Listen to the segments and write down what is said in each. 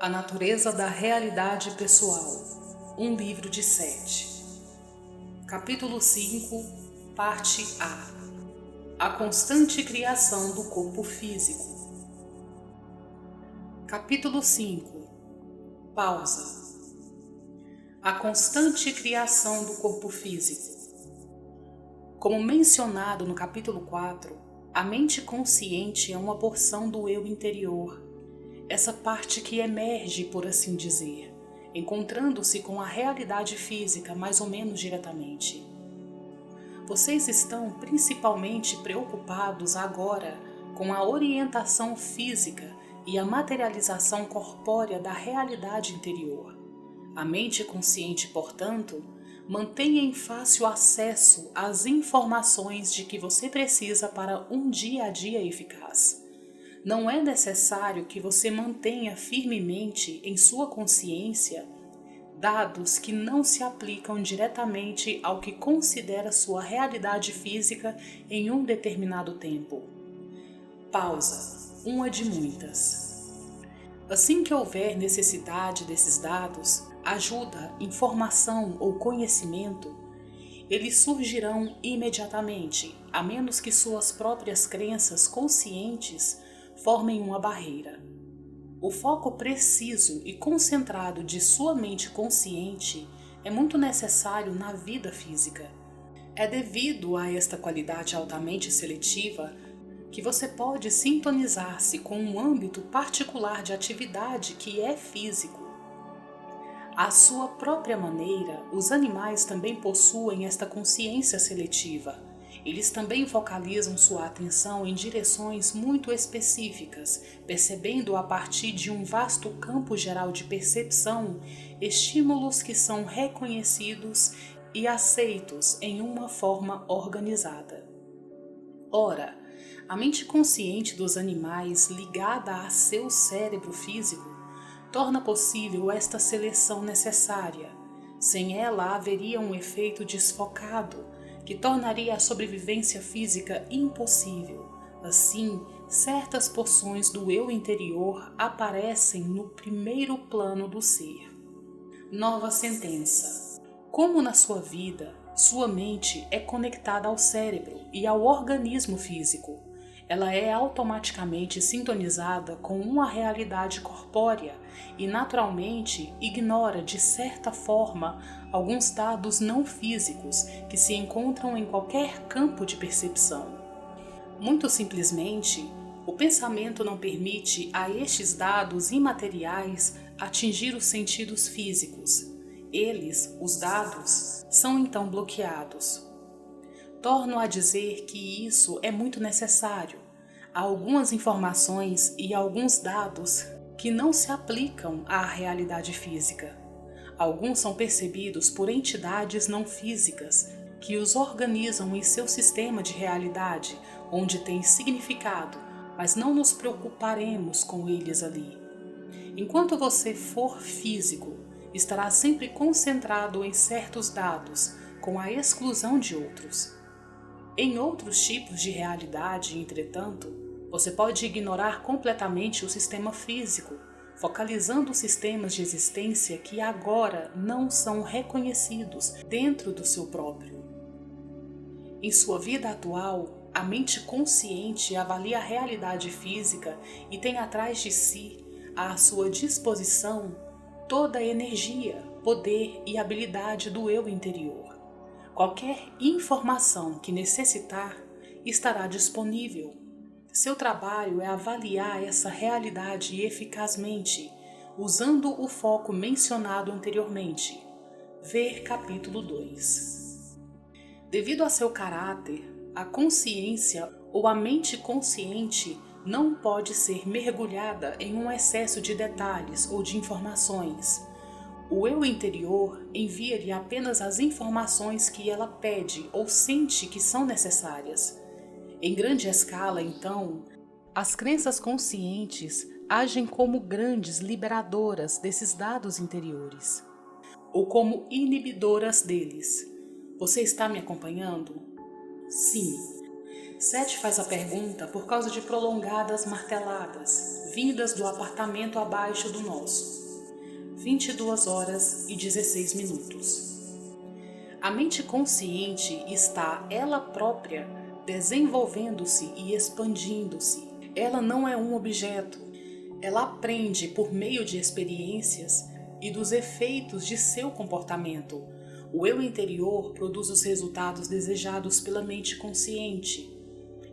A natureza da realidade pessoal. Um livro de 7. Capítulo 5, parte A. A constante criação do corpo físico. Capítulo 5. Pausa. A constante criação do corpo físico. Como mencionado no capítulo 4, a mente consciente é uma porção do eu interior, essa parte que emerge, por assim dizer, encontrando-se com a realidade física mais ou menos diretamente. Vocês estão principalmente preocupados agora com a orientação física e a materialização corpórea da realidade interior. A mente consciente, portanto, mantenha em fácil acesso às informações de que você precisa para um dia a dia eficaz. Não é necessário que você mantenha firmemente em sua consciência dados que não se aplicam diretamente ao que considera sua realidade física em um determinado tempo. Pausa. Uma de muitas. Assim que houver necessidade desses dados, ajuda, informação ou conhecimento, eles surgirão imediatamente, a menos que suas próprias crenças conscientes formem uma barreira. O foco preciso e concentrado de sua mente consciente é muito necessário na vida física. É devido a esta qualidade altamente seletiva que você pode sintonizar-se com um âmbito particular de atividade que é físico. À sua própria maneira, os animais também possuem esta consciência seletiva. Eles também focalizam sua atenção em direções muito específicas, percebendo a partir de um vasto campo geral de percepção estímulos que são reconhecidos e aceitos em uma forma organizada. Ora, a mente consciente dos animais ligada a seu cérebro físico torna possível esta seleção necessária. Sem ela haveria um efeito desfocado que tornaria a sobrevivência física impossível. Assim, certas porções do eu interior aparecem no primeiro plano do ser. Nova sentença. Como na sua vida, sua mente é conectada ao cérebro e ao organismo físico. Ela é automaticamente sintonizada com uma realidade corpórea e naturalmente ignora de certa forma alguns dados não físicos que se encontram em qualquer campo de percepção. Muito simplesmente, o pensamento não permite a estes dados imateriais atingir os sentidos físicos. Eles, os dados, são então bloqueados. Torno a dizer que isso é muito necessário. Há algumas informações e alguns dados que não se aplicam à realidade física. Alguns são percebidos por entidades não físicas que os organizam em seu sistema de realidade, onde tem significado, mas não nos preocuparemos com eles ali. Enquanto você for físico, estará sempre concentrado em certos dados, com a exclusão de outros. Em outros tipos de realidade, entretanto, você pode ignorar completamente o sistema físico, focalizando os sistemas de existência que agora não são reconhecidos dentro do seu próprio. Em sua vida atual, a mente consciente avalia a realidade física e tem atrás de si, à sua disposição, toda a energia, poder e habilidade do eu interior. Qualquer informação que necessitar estará disponível. Seu trabalho é avaliar essa realidade eficazmente, usando o foco mencionado anteriormente. Ver capítulo 2. Devido a seu caráter, a consciência ou a mente consciente não pode ser mergulhada em um excesso de detalhes ou de informações. O eu interior envia-lhe apenas as informações que ela pede ou sente que são necessárias. Em grande escala, então, as crenças conscientes agem como grandes liberadoras desses dados interiores, ou como inibidoras deles. Você está me acompanhando? Sim. Seth faz a pergunta por causa de prolongadas marteladas, vindas do apartamento abaixo do nosso. 22 horas e 16 minutos. A mente consciente está ela própria desenvolvendo-se e expandindo-se. Ela não é um objeto. Ela aprende por meio de experiências e dos efeitos de seu comportamento. O eu interior produz os resultados desejados pela mente consciente.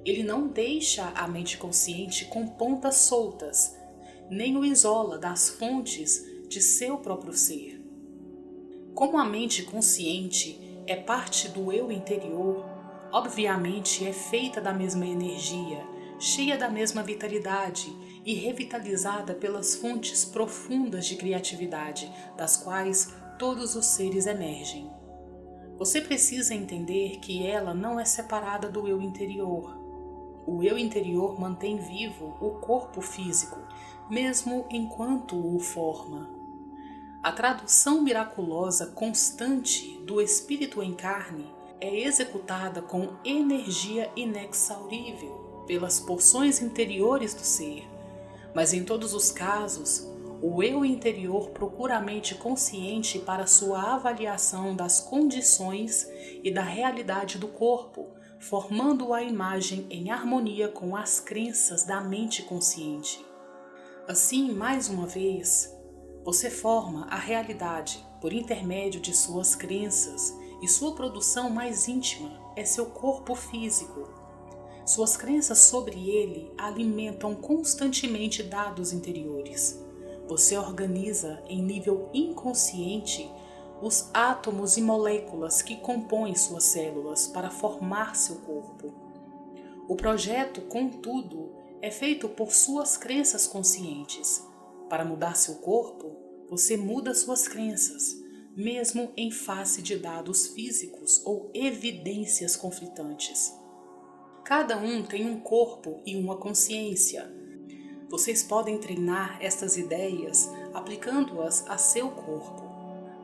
Ele não deixa a mente consciente com pontas soltas, nem o isola das fontes de seu próprio ser. Como a mente consciente é parte do eu interior, obviamente é feita da mesma energia, cheia da mesma vitalidade e revitalizada pelas fontes profundas de criatividade, das quais todos os seres emergem. Você precisa entender que ela não é separada do eu interior. O eu interior mantém vivo o corpo físico, mesmo enquanto o forma. A tradução miraculosa constante do espírito em carne é executada com energia inexaurível pelas porções interiores do ser, mas em todos os casos, o eu interior procura a mente consciente para sua avaliação das condições e da realidade do corpo, formando a imagem em harmonia com as crenças da mente consciente. Assim, mais uma vez, você forma a realidade por intermédio de suas crenças e sua produção mais íntima é seu corpo físico. Suas crenças sobre ele alimentam constantemente dados interiores. Você organiza em nível inconsciente os átomos e moléculas que compõem suas células para formar seu corpo. O projeto, contudo, é feito por suas crenças conscientes. Para mudar seu corpo, você muda suas crenças, mesmo em face de dados físicos ou evidências conflitantes. Cada um tem um corpo e uma consciência. Vocês podem treinar estas ideias aplicando-as a seu corpo.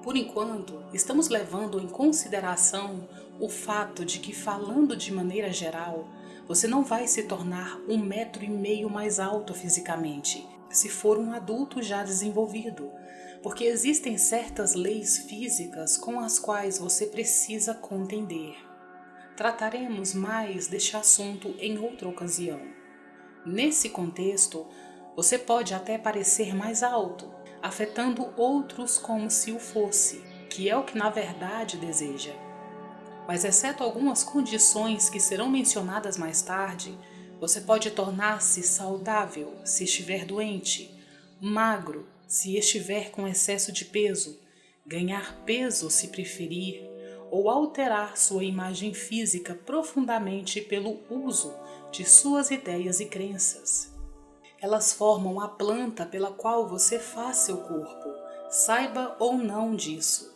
Por enquanto, estamos levando em consideração o fato de que, falando de maneira geral, você não vai se tornar 1,5 metros mais alto fisicamente, se for um adulto já desenvolvido, porque existem certas leis físicas com as quais você precisa contender. Trataremos mais deste assunto em outra ocasião. Nesse contexto, você pode até parecer mais alto, afetando outros como se o fosse, que é o que na verdade deseja. Mas exceto algumas condições que serão mencionadas mais tarde, você pode tornar-se saudável se estiver doente, magro se estiver com excesso de peso, ganhar peso se preferir, ou alterar sua imagem física profundamente pelo uso de suas ideias e crenças. Elas formam a planta pela qual você faz seu corpo, saiba ou não disso.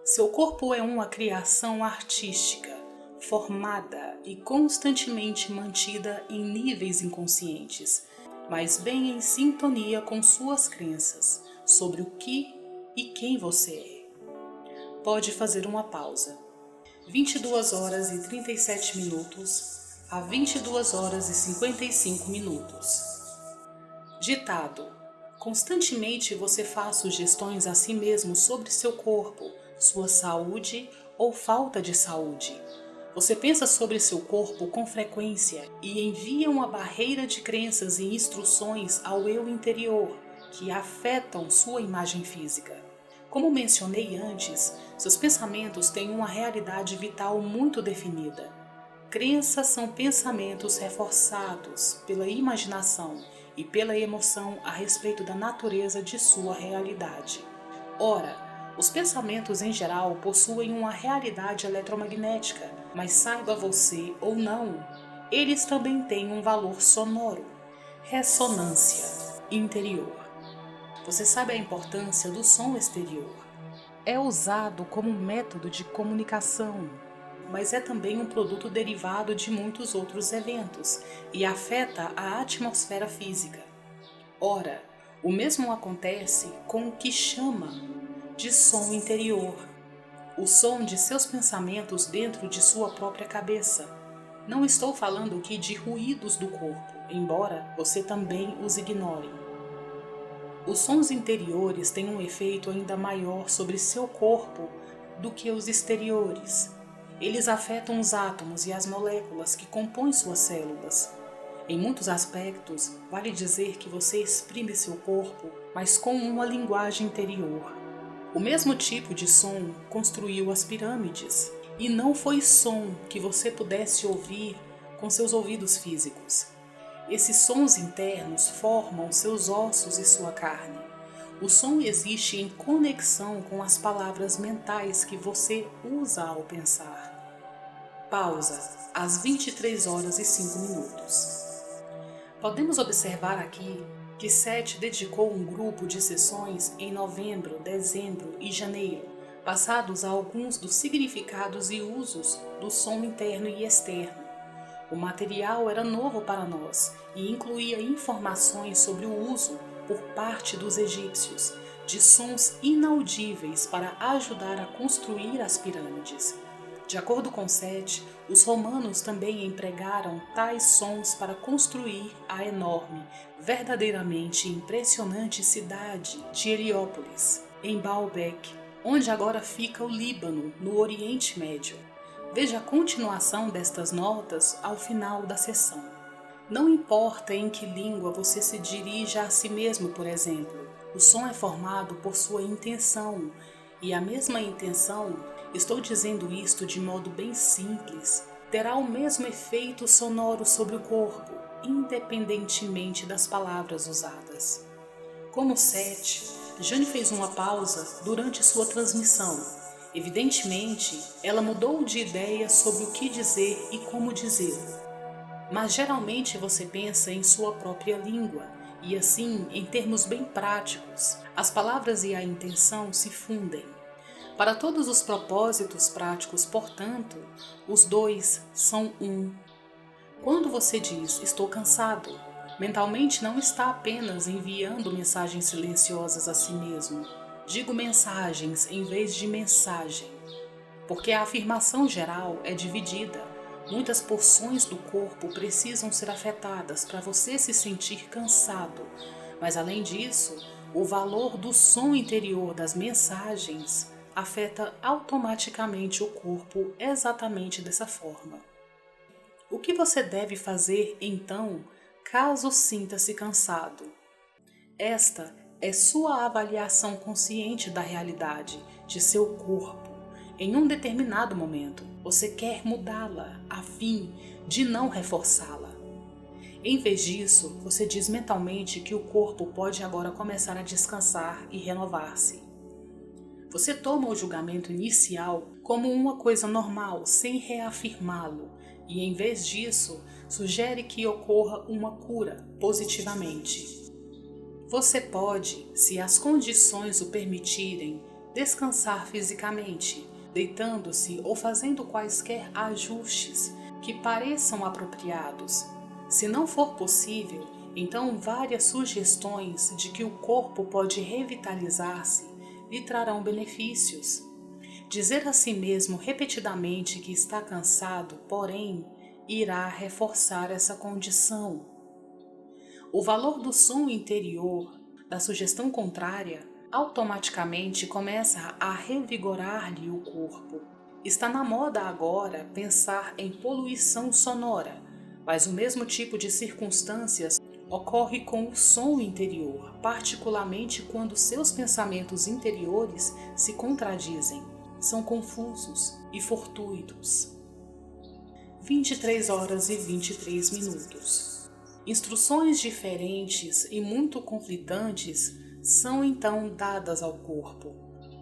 Seu corpo é uma criação artística, formada e constantemente mantida em níveis inconscientes, mas bem em sintonia com suas crenças sobre o que e quem você é. Pode fazer uma pausa. 22 horas e 37 minutos a 22 horas e 55 minutos. Ditado: constantemente você faz sugestões a si mesmo sobre seu corpo, sua saúde ou falta de saúde. Você pensa sobre seu corpo com frequência e envia uma barreira de crenças e instruções ao eu interior que afetam sua imagem física. Como mencionei antes, seus pensamentos têm uma realidade vital muito definida. Crenças são pensamentos reforçados pela imaginação e pela emoção a respeito da natureza de sua realidade. Ora, os pensamentos em geral possuem uma realidade eletromagnética, mas saiba você ou não, eles também têm um valor sonoro, ressonância interior. Você sabe a importância do som exterior. É usado como método de comunicação, mas é também um produto derivado de muitos outros eventos e afeta a atmosfera física. Ora, o mesmo acontece com o que chama de som interior, o som de seus pensamentos dentro de sua própria cabeça. Não estou falando aqui de ruídos do corpo, embora você também os ignore. Os sons interiores têm um efeito ainda maior sobre seu corpo do que os exteriores. Eles afetam os átomos e as moléculas que compõem suas células. Em muitos aspectos, vale dizer que você exprime seu corpo, mas com uma linguagem interior. O mesmo tipo de som construiu as pirâmides, e não foi som que você pudesse ouvir com seus ouvidos físicos. Esses sons internos formam seus ossos e sua carne. O som existe em conexão com as palavras mentais que você usa ao pensar. Pausa, às 23 horas e 5 minutos. Podemos observar aqui que Seth dedicou um grupo de sessões em novembro, dezembro e janeiro, passados a alguns dos significados e usos do som interno e externo. O material era novo para nós e incluía informações sobre o uso, por parte dos egípcios, de sons inaudíveis para ajudar a construir as pirâmides. De acordo com Seth, os romanos também empregaram tais sons para construir a enorme, verdadeiramente impressionante cidade de Heliópolis, em Baalbek, onde agora fica o Líbano, no Oriente Médio. Veja a continuação destas notas ao final da sessão. Não importa em que língua você se dirija a si mesmo, por exemplo, o som é formado por sua intenção, e a mesma intenção, estou dizendo isto de modo bem simples, terá o mesmo efeito sonoro sobre o corpo, independentemente das palavras usadas. Como Seth, Jane fez uma pausa durante sua transmissão. Evidentemente, ela mudou de ideia sobre o que dizer e como dizê-lo. Mas geralmente você pensa em sua própria língua, e assim, em termos bem práticos, as palavras e a intenção se fundem. Para todos os propósitos práticos, portanto, os dois são um. Quando você diz "estou cansado", mentalmente não está apenas enviando mensagens silenciosas a si mesmo. Digo mensagens em vez de mensagem, porque a afirmação geral é dividida. Muitas porções do corpo precisam ser afetadas para você se sentir cansado, mas além disso, o valor do som interior das mensagens afeta automaticamente o corpo exatamente dessa forma. O que você deve fazer então, caso sinta-se cansado? Esta é sua avaliação consciente da realidade de seu corpo. Em um determinado momento, você quer mudá-la a fim de não reforçá-la. Em vez disso, você diz mentalmente que o corpo pode agora começar a descansar e renovar-se. Você toma o julgamento inicial como uma coisa normal, sem reafirmá-lo, e em vez disso, sugere que ocorra uma cura positivamente. Você pode, se as condições o permitirem, descansar fisicamente, deitando-se ou fazendo quaisquer ajustes que pareçam apropriados. Se não for possível, então várias sugestões de que o corpo pode revitalizar-se lhe trarão benefícios. Dizer a si mesmo repetidamente que está cansado, porém, irá reforçar essa condição. O valor do som interior, da sugestão contrária, automaticamente começa a revigorar-lhe o corpo. Está na moda agora pensar em poluição sonora, mas o mesmo tipo de circunstâncias ocorre com o som interior, particularmente quando seus pensamentos interiores se contradizem, são confusos e fortuitos. 23 horas e 23 minutos. Instruções diferentes e muito conflitantes são então dadas ao corpo.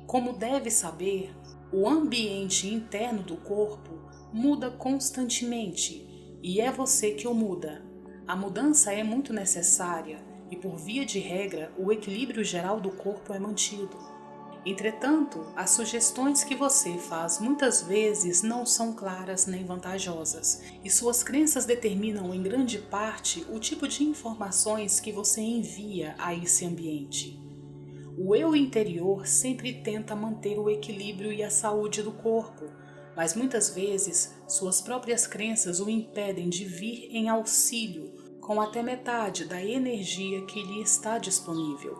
Como deve saber, o ambiente interno do corpo muda constantemente e é você que o muda. A mudança é muito necessária e, por via de regra, o equilíbrio geral do corpo é mantido. Entretanto, as sugestões que você faz muitas vezes não são claras nem vantajosas, e suas crenças determinam em grande parte o tipo de informações que você envia a esse ambiente. O eu interior sempre tenta manter o equilíbrio e a saúde do corpo, mas muitas vezes suas próprias crenças o impedem de vir em auxílio com até metade da energia que lhe está disponível.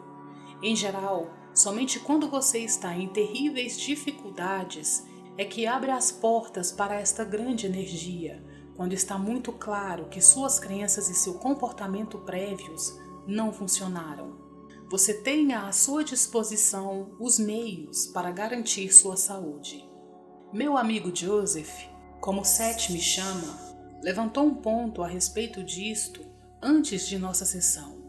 Em geral, somente quando você está em terríveis dificuldades é que abre as portas para esta grande energia, quando está muito claro que suas crenças e seu comportamento prévios não funcionaram. Você tem à sua disposição os meios para garantir sua saúde. Meu amigo Joseph, como Seth me chama, levantou um ponto a respeito disto antes de nossa sessão.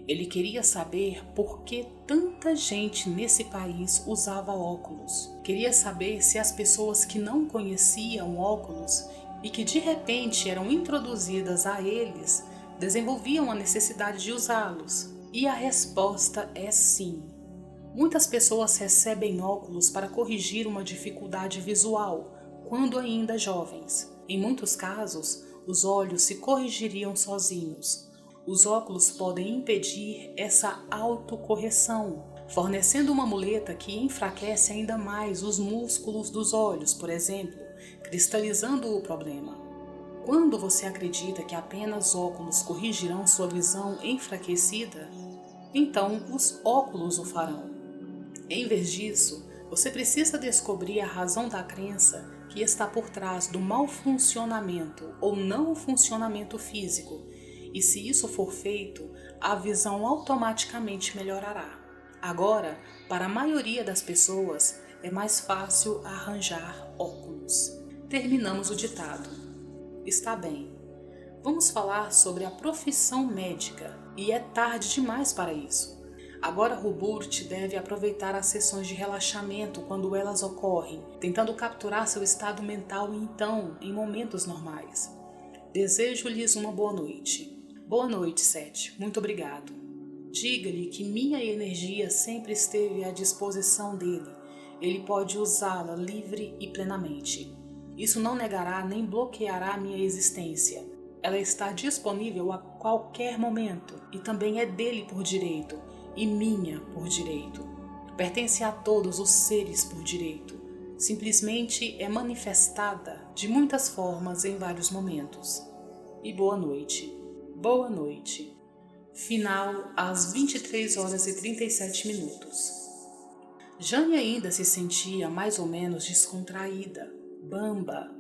Ele queria saber por que tanta gente nesse país usava óculos. Queria saber se as pessoas que não conheciam óculos e que de repente eram introduzidas a eles desenvolviam a necessidade de usá-los. E a resposta é sim. Muitas pessoas recebem óculos para corrigir uma dificuldade visual quando ainda jovens. Em muitos casos, os olhos se corrigiriam sozinhos. Os óculos podem impedir essa autocorreção, fornecendo uma muleta que enfraquece ainda mais os músculos dos olhos, por exemplo, cristalizando o problema. Quando você acredita que apenas óculos corrigirão sua visão enfraquecida, então os óculos o farão. Em vez disso, você precisa descobrir a razão da crença que está por trás do mau funcionamento ou não funcionamento físico, e se isso for feito, a visão automaticamente melhorará. Agora, para a maioria das pessoas, é mais fácil arranjar óculos. Terminamos o ditado. Está bem. Vamos falar sobre a profissão médica, e é tarde demais para isso. Agora Hubert deve aproveitar as sessões de relaxamento quando elas ocorrem, tentando capturar seu estado mental então, em momentos normais. Desejo-lhes uma boa noite. Boa noite, Seth. Muito obrigado. Diga-lhe que minha energia sempre esteve à disposição dele. Ele pode usá-la livre e plenamente. Isso não negará nem bloqueará minha existência. Ela está disponível a qualquer momento e também é dele por direito e minha por direito. Pertence a todos os seres por direito. Simplesmente é manifestada de muitas formas em vários momentos. E boa noite. Boa noite. Final às 23 horas e 37 minutos. Jane ainda se sentia mais ou menos descontraída, bamba.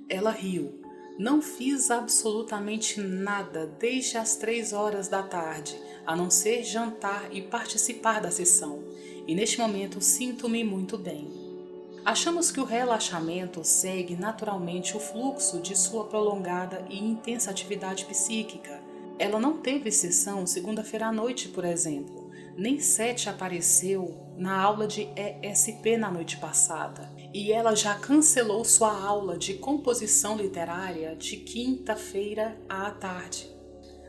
Ela riu. Não fiz absolutamente nada desde as 3 horas da tarde, a não ser jantar e participar da sessão, e neste momento sinto-me muito bem. Achamos que o relaxamento segue naturalmente o fluxo de sua prolongada e intensa atividade psíquica. Ela não teve sessão segunda-feira à noite, por exemplo, nem Seth apareceu na aula de ESP na noite passada, e ela já cancelou sua aula de composição literária de quinta-feira à tarde.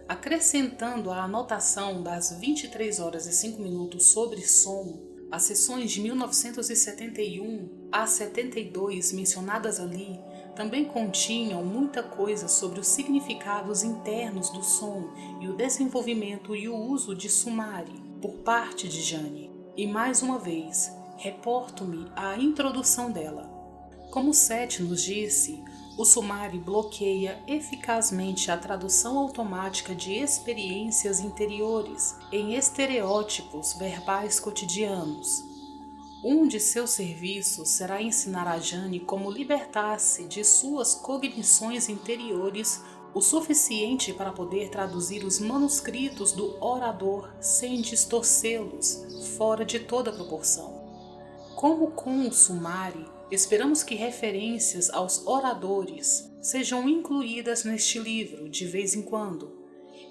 Acrescentando a anotação das 23 horas e 5 minutos sobre som, as sessões de 1971 a 72 mencionadas ali também continham muita coisa sobre os significados internos do som e o desenvolvimento e o uso de Sumari por parte de Jane. E mais uma vez, reporto-me à introdução dela. Como Seth nos disse, o Sumari bloqueia eficazmente a tradução automática de experiências interiores em estereótipos verbais cotidianos. Um de seus serviços será ensinar a Jane como libertar-se de suas cognições interiores o suficiente para poder traduzir os manuscritos do orador sem distorcê-los fora de toda proporção. Como com o Sumari, esperamos que referências aos oradores sejam incluídas neste livro de vez em quando.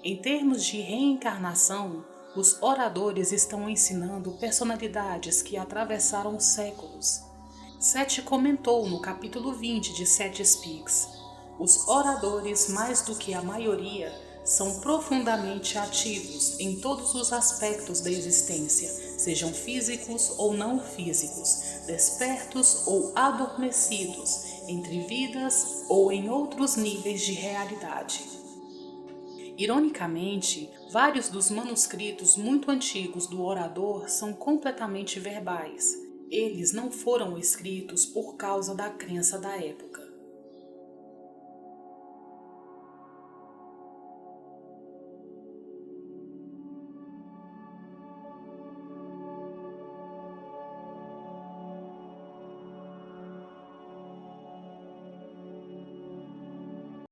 Em termos de reencarnação, os oradores estão ensinando personalidades que atravessaram séculos. Seth comentou no capítulo 20 de Seth Speaks: os oradores, mais do que a maioria, são profundamente ativos em todos os aspectos da existência, sejam físicos ou não físicos, despertos ou adormecidos, entre vidas ou em outros níveis de realidade. Ironicamente, vários dos manuscritos muito antigos do orador são completamente verbais. Eles não foram escritos por causa da crença da época,